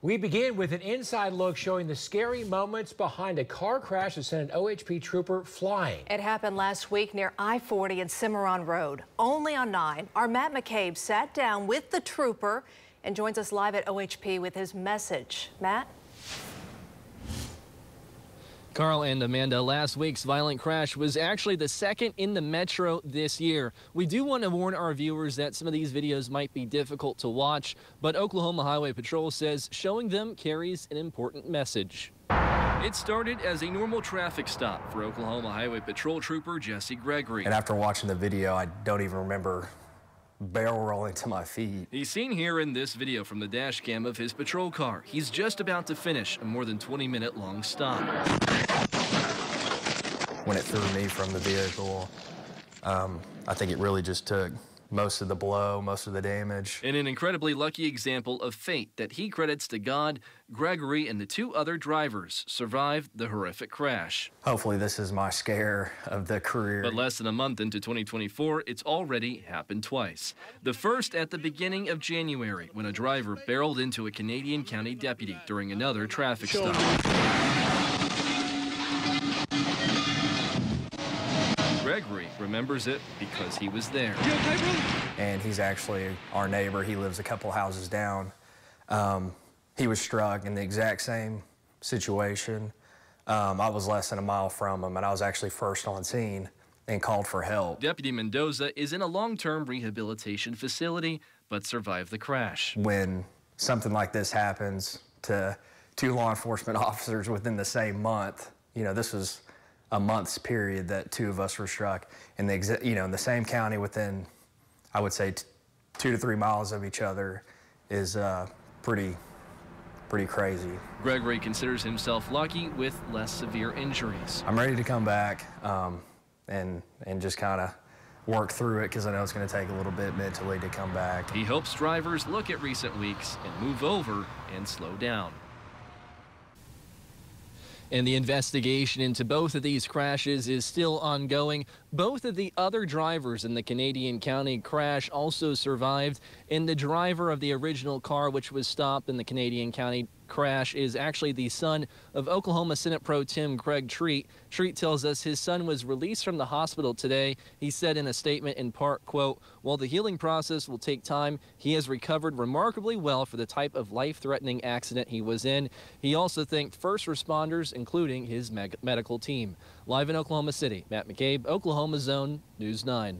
We begin with an inside look showing the scary moments behind a car crash that sent an OHP trooper flying. It happened last week near I-40 and Cimarron Road. Only on 9, our Matt McCabe sat down with the trooper and joins us live at OHP with his message. Matt? Carl and Amanda, last week's violent crash was actually the second in the metro this year. We do want to warn our viewers that some of these videos might be difficult to watch, but Oklahoma Highway Patrol says showing them carries an important message. It started as a normal traffic stop for Oklahoma Highway Patrol Trooper Jesse Gregory. And after watching the video, I don't even remember barrel rolling to my feet. He's seen here in this video from the dash cam of his patrol car. He's just about to finish a more than 20-minute long stop. When it threw me from the vehicle, I think it really just took most of the blow, most of the damage. In an incredibly lucky example of fate that he credits to God, Gregory and the 2 other drivers survived the horrific crash. Hopefully this is my scare of the career. But less than a month into 2024, it's already happened twice. The first at the beginning of January, when a driver barreled into a Canadian County deputy during another traffic stop. Gregory remembers it because he was there. And he's actually our neighbor. He lives a couple houses down. He was struck in the exact same situation. I was less than a mile from him, and I was actually first on scene and called for help. Deputy Mendoza is in a long-term rehabilitation facility, but survived the crash. When something like this happens to 2 law enforcement officers within the same month, you know, this was a month's period that 2 of us were struck in the, in the same county within, I would say, 2 to 3 miles of each other is pretty crazy. Gregory considers himself lucky with less severe injuries. I'm ready to come back and just kind of work through it, because I know it's going to take a little bit mentally to come back. He hopes drivers look at recent weeks and move over and slow down. And the investigation into both of these crashes is still ongoing. Both of the other drivers in the Canadian County crash also survived, and the driver of the original car, which was stopped in the Canadian County crash, is actually the son of Oklahoma Senate Pro Tem Greg Treat. Treat tells us his son was released from the hospital today. He said in a statement, in part, quote, "While the healing process will take time, he has recovered remarkably well for the type of life-threatening accident he was in." He also thanked first responders, including his medical team. Live in Oklahoma City, Matt McCabe, Oklahoma Zone News 9.